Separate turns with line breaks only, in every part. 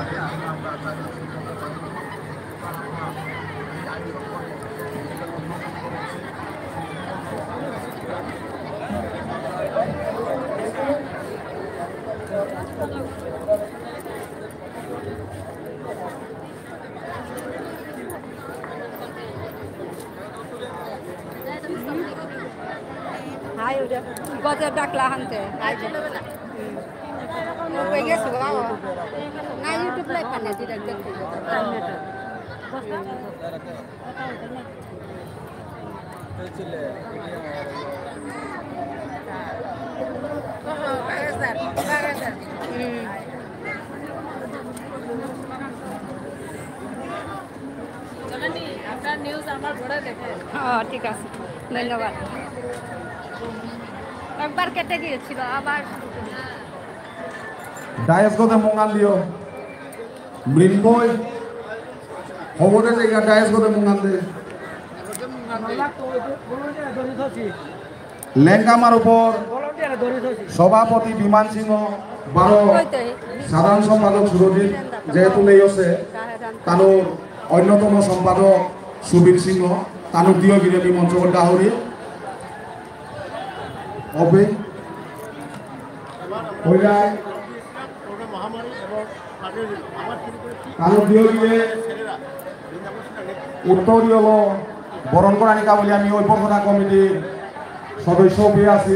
Hai udah gojek daklah hante. Hai. Pengen suka apa? Nah YouTube live mana tidak jadi.
আপনার news আমার বড় দেখে
ঠিক আছে ধন্যবাদ একবার কেটে গিয়েছিল আবার
ডায়াস গতে মঙ্গাল দিও মৃন্ময় হবতে জায়গা ডায়াস গতে মঙ্গাল দে লেঙ্গামার উপর সভাপতি বিমান সিংহ 12 সাধারণ সম্পাদক সুরজিৎ যেহেতু নেই আছে তানোর অন্যতম সম্পাদক সুবীর সিংহ তানুক দিও বিরোধী মঞ্চ ডাহরি অবে হইলাই তানুক দিও গিয়ে উত্তরীয় বরণ করানিকা বলে আমি ঐক্যতা কমিটির সদস্য হয়ে আছি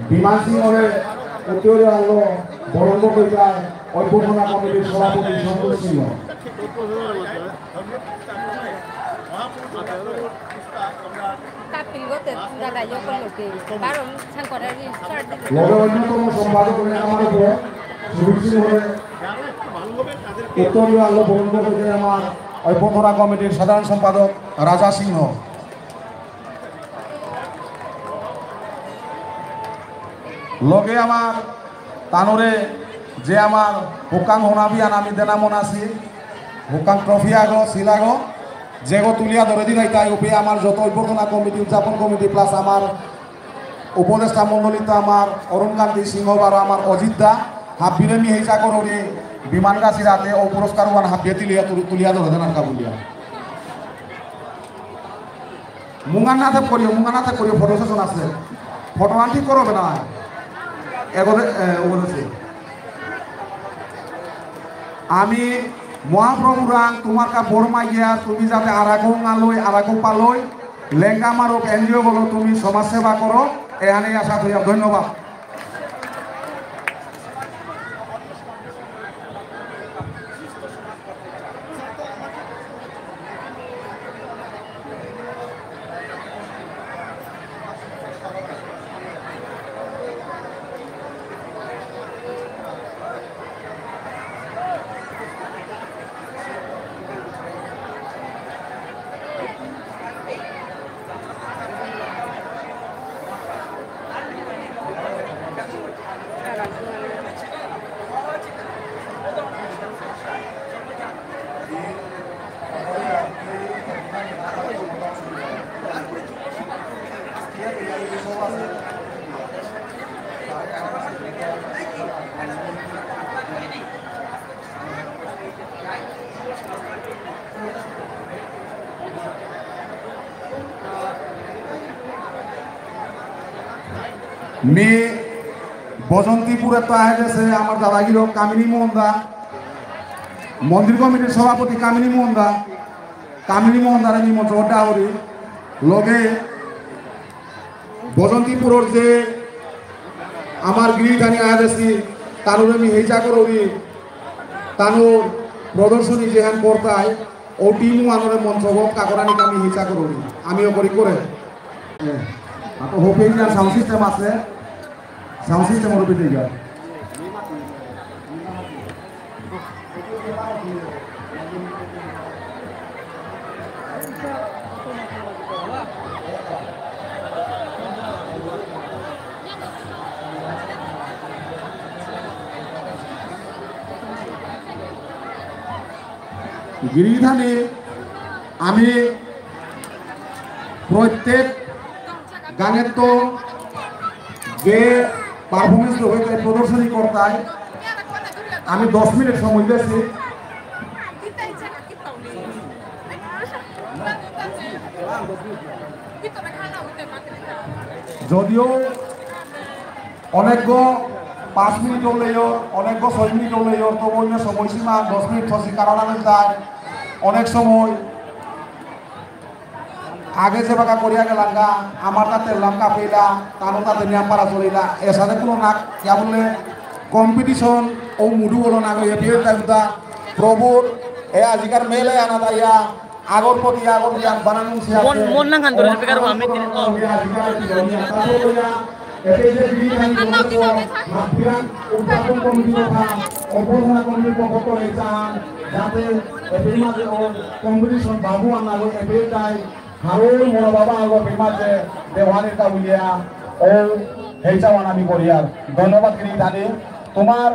বিমান সিংহের উত্তরীয় অঙ্গ বরণ করিয়া ঐক্যতা কমিটির সভাপতি সন্তোষ সিংহ অন্যতম সম্পাদক আমার উপর সুবীর সিংহের উত্তরীয় অঙ্গ বরণ করতে আমার ঐক্যতা কমিটির সাধারণ সম্পাদক রাজা সিংহ লগে আমার তানোরে যে আমার হুকাং হোনাবিয়ান আমি দেনামন আছি হুকাং ট্রফি আগো শিলাগো যেগো তুলিয়া ধরে দিলাই তাই উপে আমার যত অভ্যর্থনা কমিটি উদযাপন কমিটি প্লাস আমার উপদেষ্টা মণ্ডলীতে আমার অরুণকান্তি সিংহ আর আমার অজিত দা হাফ বিরেমি হেজা করে বিমানগাছি রাতে ও পুরস্কার ওয়ান হাফ দিয়ে তুলিয়া ধরে দেন আনকা বলিয়া মুঙ্গানাথে করিও ফটো সেশন আছে ফটো আন ঠিক করবে না আমি মহাপ্রভু রাং তোমার কা বড়মাই গিয়া তুমি যাতে আরাগো আলোয় আরাগো পালয় লেঙ্গা মারক এনজিও বলো তুমি সমাজ সেবা করো এখানে আশা করি ধন্যবাদ মেয়ে বসন্তীপুরে তো আহে গেছে আমার দাদাগির কামিনী মোহন দা মন্দির কমিটির সভাপতি কামিনী মোহন দার নিমন্ত্রণ ডাহরি লগে বসন্তীপুরের যে আমার গৃহীধানী আহে গেছি তানুর আমি হেজা করি তানুর প্রদর্শনী যেখান করতায় ও টিমও আনরে মঞ্চ কাকরানি আমি হেজা করি আমিও করি করে হোপে সাউন্ড সিস্টেম আছে সাউন্ড সিস্টেম ওর ভিতরে গিয়া গিরিধানে আমি প্রত্যেক গানের তো যে পারফরমেন্স হয়ে যায় প্রদর্শনী করতায় আমি 10 মিনিট সময় দিয়েছি যদিও অনেক 5 মিনিট হলেও অনেক 6 মিনিট হলেও তো অন্য সময়সীমা 10 মিনিট হচ্ছে কারণ আমি তাই অনেক সময় আগে যে বাঁকা করিয়া গেলাম গা আমার তাতে লাঙ্কা পেলা তারও তাতে নিয়াম পারা চলিলা এর সাথে কোনো না ইয়া বললে কম্পিটিশন ও মুডু হলো না গো এটির টাইমটা প্রভুর এ আজিকার মেলে আনা দাইয়া আগর প্রতি আগর দিয়া বানানো
মন না খান ধরে বেকার আমি
এতে যে উদ্যাপন কমিটি কথা অবহেলা কমিটির পক্ষ করে চান যাতে এটির মাঝে কম্পিটিশন বাবু আনা গো এটির টাই হারুর মোর বাবা আগো বিমাজে দেওয়ানের কা উলিয়া ও হেইচাওয়ান আমি করিয়ার ধন্যবাদ করি দাদি তোমার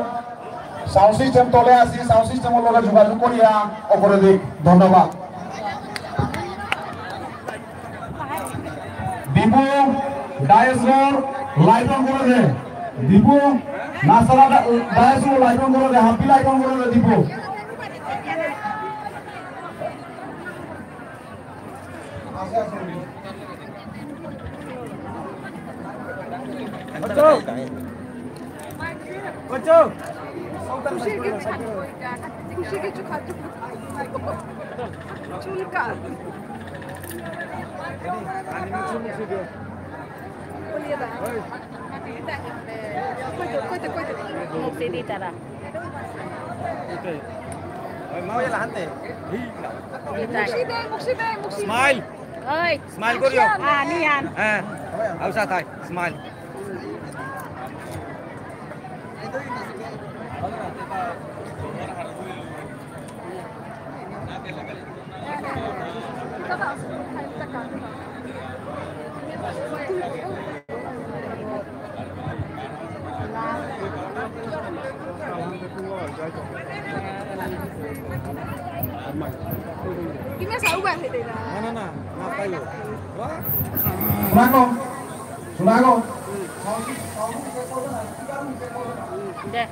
সাউন্ড সিস্টেম তলে আসি সাউন্ড সিস্টেমের লগে যোগাযোগ করিয়া অপরে দিক ধন্যবাদ দীপু ডায়েসর লাইট অন করে দে দীপু নাসারা ডায়েসর লাইট অন করে দে হাপি লাইট অন করে দে দীপু
খুশি কিছু খাদ্য চুলকা
Smile. Smile koriyo.
niyan.
Ausa thai. Smile.
Ini sao ba thì là
Na tayo. Wah.
Sunago Sunago
deh.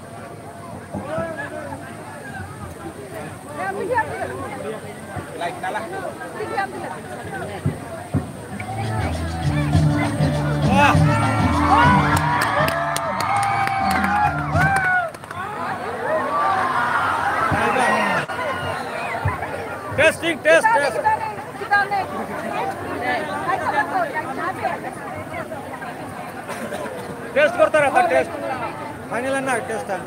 Ya, bigyan din.
Like na lang.
Bigyan din.
Wah. Testing, test.
Kita nih.
Test करता रहता test final ना test है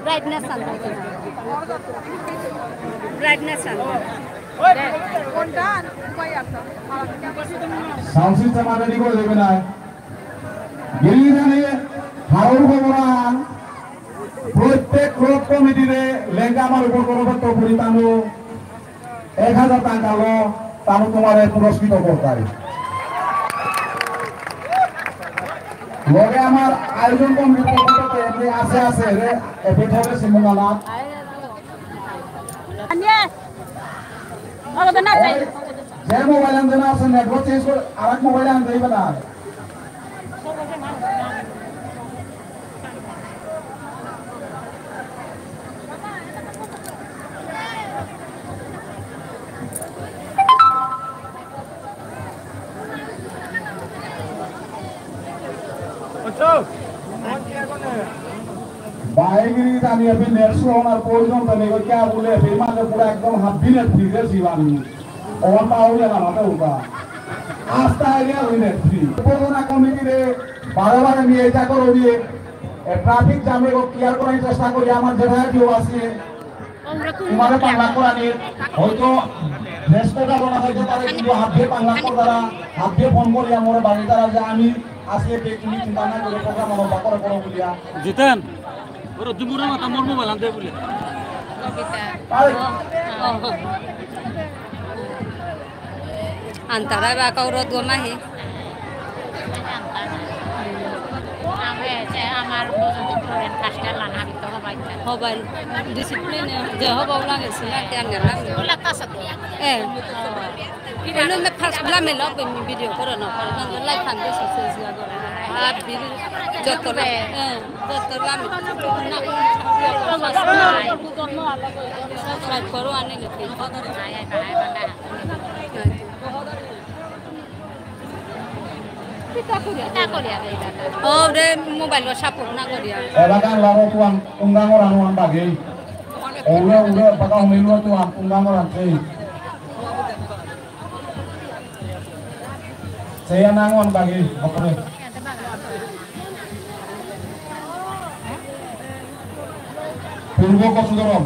Brightness
sound system ready করে দেবে না গিরিধানে হারুর ভগবান প্রত্যেক club কমিটিরে লেখা আমার উপর করবত পরিতানো 1000 টাকা লো তানো তোমার পুরস্কৃত করতাই লগে আমার আয়োজন কমিটির পক্ষ থেকে এমনি আছে রে এফেক্ট হবে সিমুলানা
Anya. Oh, benar saya.
যে মোবাইল আনতে না আছে নেটওয়ার্ক চেঞ্জ করে আরেক মোবাইল আনতে হইবে না বাইগিরি আমি আপনি নেটসো আমার প্রয়োজন তো নেই क्या बोले फिर माने पूरा एकदम हाबी नेट फ्री रे जीवानी और पाओ या ना माते होगा आस्था है या हुई नेट फ्री कोरोना कमिटी रे বারবার আমি এটা করো দিয়ে ট্রাফিক জ্যামে কো ক্লিয়ার করার চেষ্টা করি আমার যেটা কেউ আছে তোমার পাঙ্গা করা নিয়ে হয়তো রেস্টটা বলা হইতে পারে কিন্তু হাতে পাঙ্গা করা দ্বারা হাতে ফোন করি আমার বাড়ি দ্বারা যে আমি আজকে টেকনিক চিন্তা না করে প্রোগ্রাম আমার বাকরে করো বলিয়া
জিতেন ওর দুমুরা মাথা মোর মোবাইল আনতে বলে
Antara ba kau rot gua mahi. Hobal disiplin ya. Jauh bau lagi sih tiang ngelang. Ini me pas belah melok ini video korona. Kalau live kan dia sukses ya korona. Video jotor lah. Subscribe karo ane lagi. Oh, deh mobile lo sapur nak dia.
Bahkan laro tuan unggang orang bagi. Udah pakai milu tuan unggang orang sih. Saya nangon bagi, oke. Purwo Kosudorom.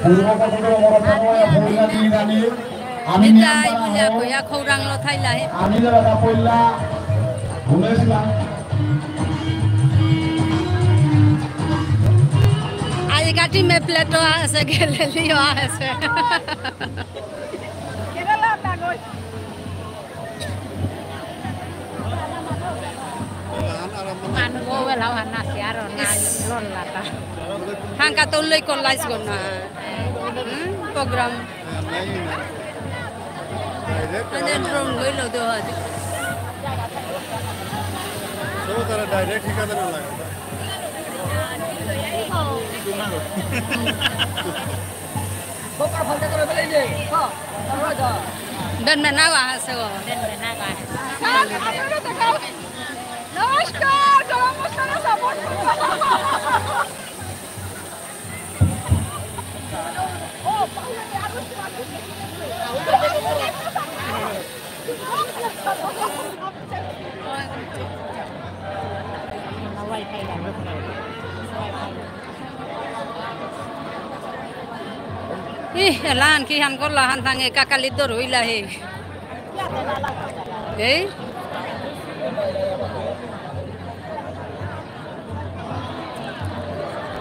Purwo Kosudorom orang tua punya tinggi Ami
Dai punya aku ya kurang lo thay lah.
Ami dah pola. Boleh silang.
Aje kati me plato ase gele liyo ase. Hangka toloi kon lais gona. Program. Ane drone loi lo do ha.
So tara direct ठिकाना ना लगा बोकर फलते करे बेले जे हां राजा
Dan mana wah sewa.
नमस्कार नमस्कार support
Ih, lan ki han ko lahan tange kakalit do roila he. Eh?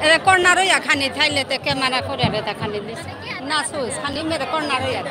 Ere corner ya khani thaile te camera kore re ta khani dis. Na so khani mere corner ya.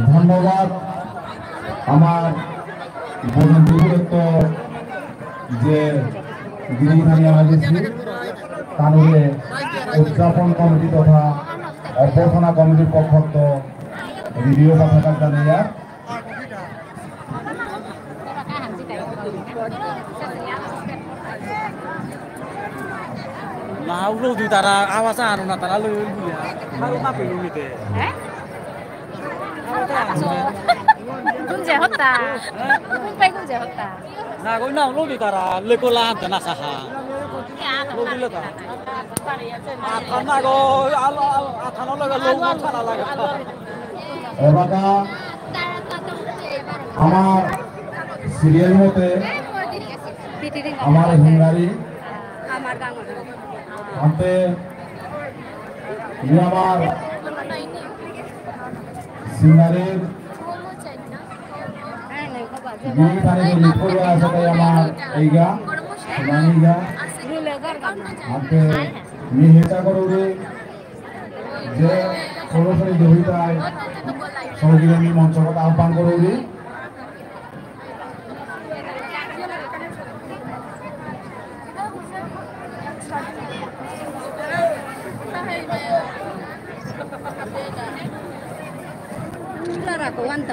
ধন্যবাদ আমার বন্ধুত্ব যে গিরিধানী আয়োজিত তানুরে উদযাপন committee তথা অভ্যর্থনা কমিটির পক্ষ ভিডিও কথা জানিয়া
Nah, ulo di tara awas anu na tara lu ya. Haru tapi lu gitu.
군제 헛다. 군배 군제 헛다.
Nah, kau nak lu di tara lekolah tanah saha. Lu di leta. Karena kau akan laga lu kana laga.
এবারে আমার serial মতে আমার হিঙ্গারি আনতে আমার সিঙ্গারের গিরিধানী লিখে আছে তাই আমার এইগা নানিগা আনতে মি হেটা করে যে সরাসরি জড়িতায় সহযোগী আমি মঞ্চগত আহ্বান করি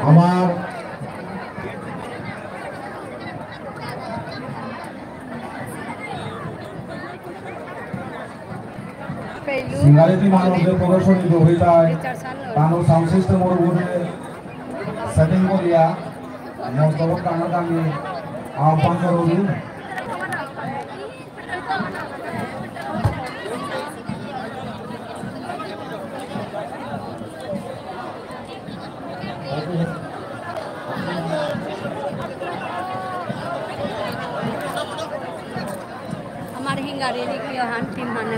আমার সিঙ্গারেটি মানুষদের প্রদর্শনী জড়িতায় তানো সাউন্ড সিস্টেম ওরে সেটিং করিয়া মস্তবক কানা আমি আহ্বান করি
हमारे हिंगारे लिखियो हान टीम माने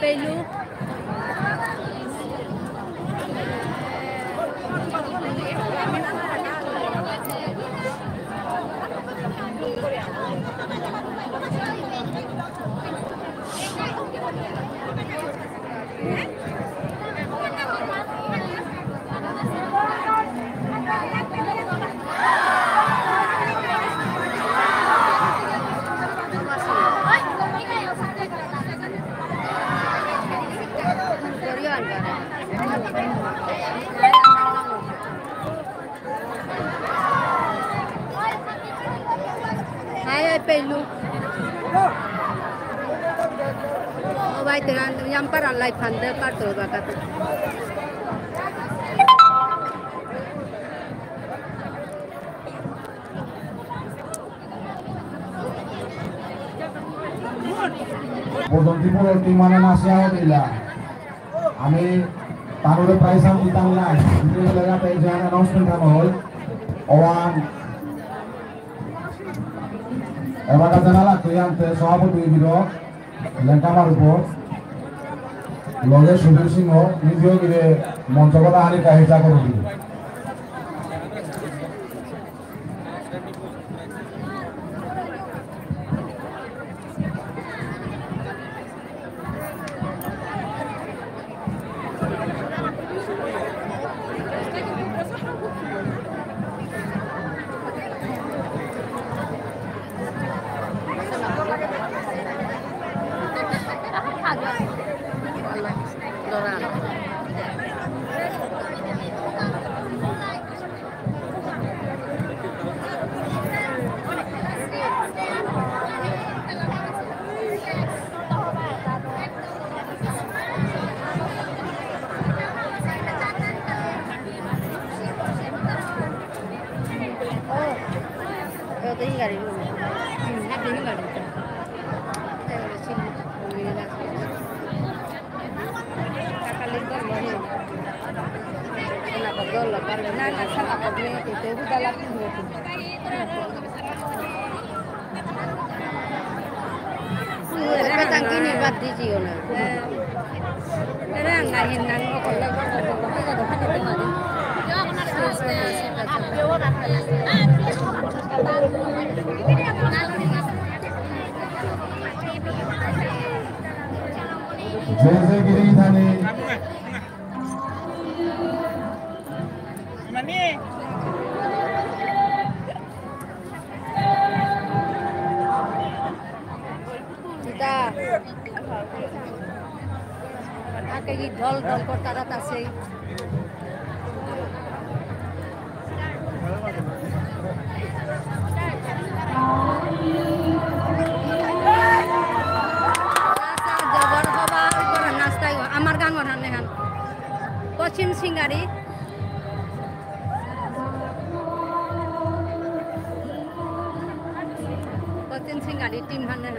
पेलू Ay pelu. Vai teran yang para lai phande pato bakat.
Bodontipuর টিম মানে নাসিয়া দিলা আমি তানুরে প্রাইস আমি দিতাম না কিন্তু লাগাতে যে অ্যানাউন্সমেন্ট করা হল ওয়ান এবারে জানালা ক্লিয়ান্তে সভাপতি বিরো লেঙ্কামার উপর লগে সুধীর সিংহ নিজেও গিয়ে মঞ্চকতা হানি কাহিচা করে দিল जैसे गिरी थाने
Kayak dol kota rata sih. Amar gan warna nehan. Pochin Singari. Pochin Singari tim hanne.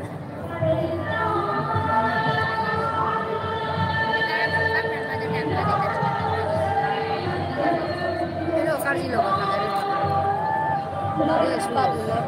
Hello, kari lo kan dari. Dari sebab lo.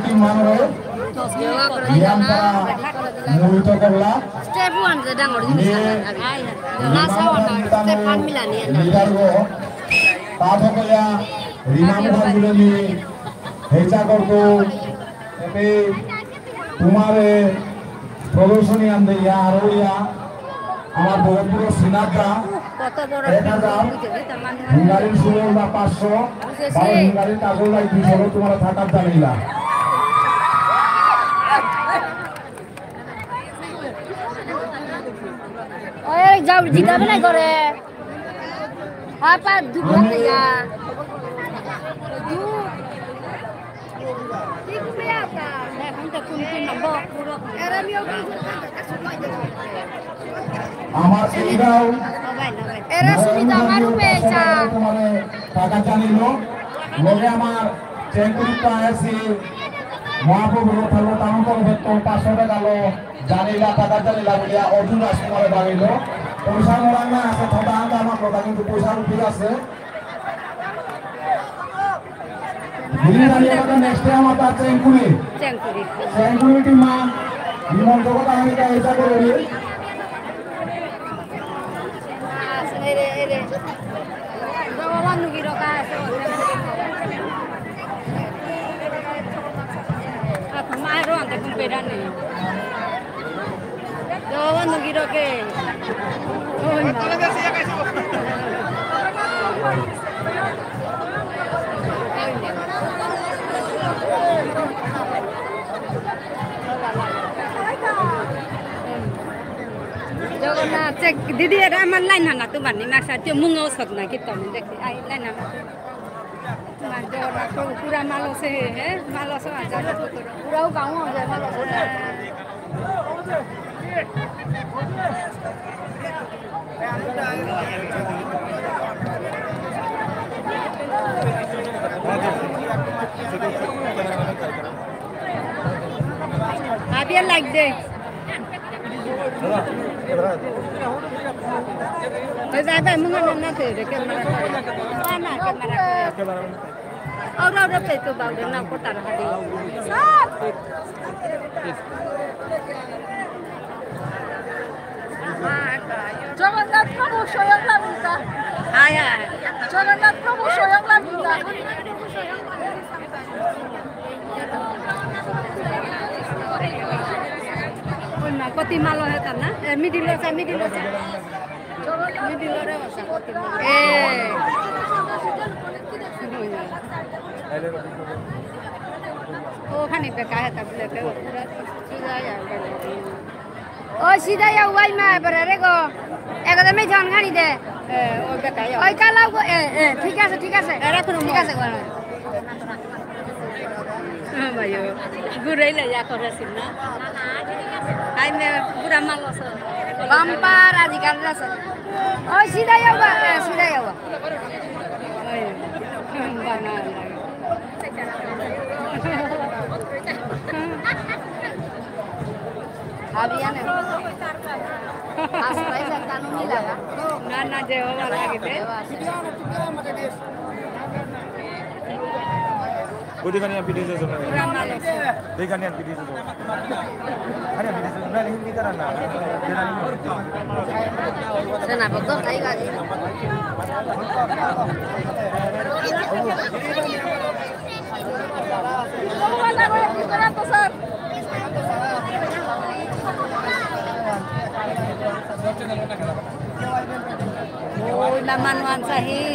Team मानरे yang para mulut kerla
Step 1 sedang orang ini nasa warna step 1 milani
leader go tato kaya rimam bangule ni hecha korko epe tumare প্রদর্শনী আনতে ইয়া আরো ইয়া আমার বহুপুর সিনাটা
কত বড়
হিঙ্গারির সুযোগ বা 500 বা হিঙ্গারির কাগজ লাই 200 তোমার থাকার জানিলা
ওই যাও জিগাবে না করে আপা দুপুর থেকে
আমার সুবিধাও
এরা সুবিধা আমারও পেয়েছা
তোমারে টাকা জানিলো লগে আমার চেঙ্কুরিটা আছে মহাপ্রভু থাকলো তামন করবে তো 500 টাকা লো জানিলা টাকা জানিলা বলিয়া অর্জুন রাজকুমারে বাড়িলো পয়সা মরান না আছে থটা আনতে আমার কথা কিন্তু পয়সা উঠে আছে দিল্লি দাঁড়িয়ে কথা নেক্সট টাইম আমার চেঙ্কুরি চেঙ্কুরি মা বিমল জগৎ আমেরিকা এটা করে
Jogona cek didi ada aman lain hana tu bani maksa tu mungau sakna kita mendeki ai lain hana na jogona ko pura malo se he malo so aja pura gaun aja malo so Habis like deh. Saya mengenal nanti deh kamera. Mana kamera? Orang itu bau dengan kotor hati.
Jagannath প্রভু স্বয়ং লাভিতা
Ayah.
Jagannath প্রভু স্বয়ং লাভিতা
Puna koti malo hetan na? Midilo sa. Midilo re sa koti malo. Oh khani pe ka heta bule pe pura sida ya.
ওই সিধা যাও ওই মা বরে গো একদমই জন গাড়ি দে
ওই pe ka ya.
ওই কালাও গো ঠিক আছে ঠিক আছে ঠিক আছে গো
Bayo. Gurai le ya korasin na. Ai me pura malo sa.
Bumper আজকাল রাস ওই সিধা যাও সিধা যাও
Ay. Bana.
আবিয়ান আশ্রয় সন্তান মিলাগা
Na jewa wala gite.
Budikan yang video itu.
Pura malo sa.
Budikan yang video itu. Ada video itu. Nah, hindi ka na.
Sana betul kai gaji
Oh, namanuan sahi.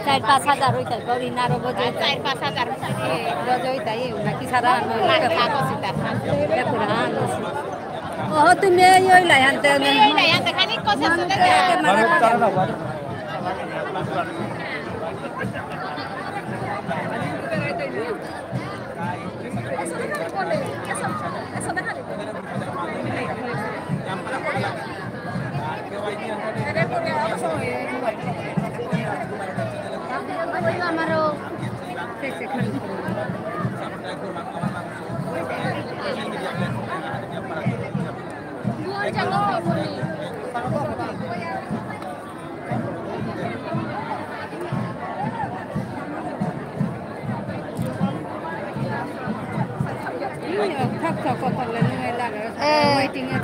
4-5 hoy tal gauri naro bojo
4-5
bojo tai na kisara no ka ka sita ya puran oh tu me yoi lai hante me
Yang teknik kok
Baru cara na.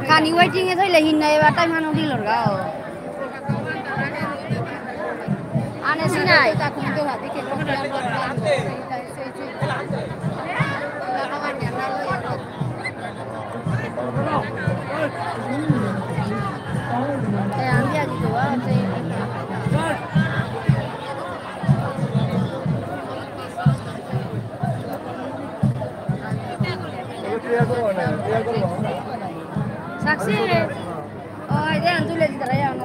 Kani waiting thôi là hình này và tay mà nó đi lột gạo. Anh ấy xin này. Anh đi gì đó saksi oh ini yang tulis di dalam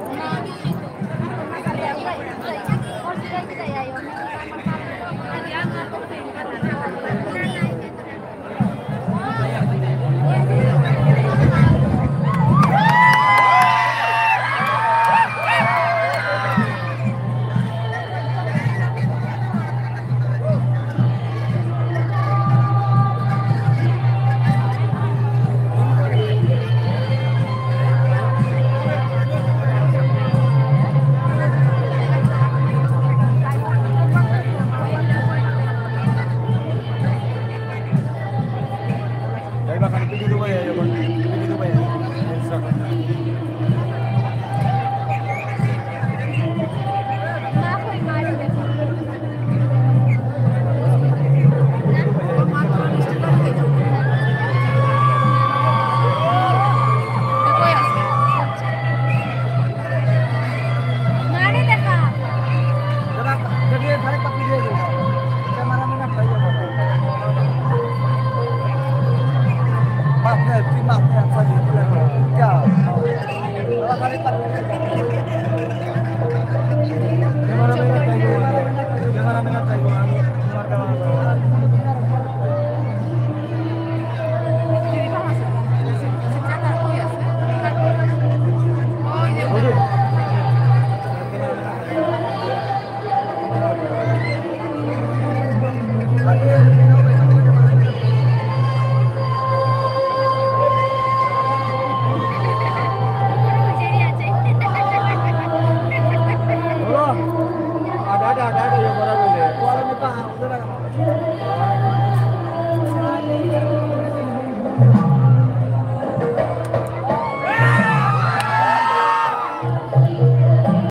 ada yang orang boleh. Kuala Lumpur,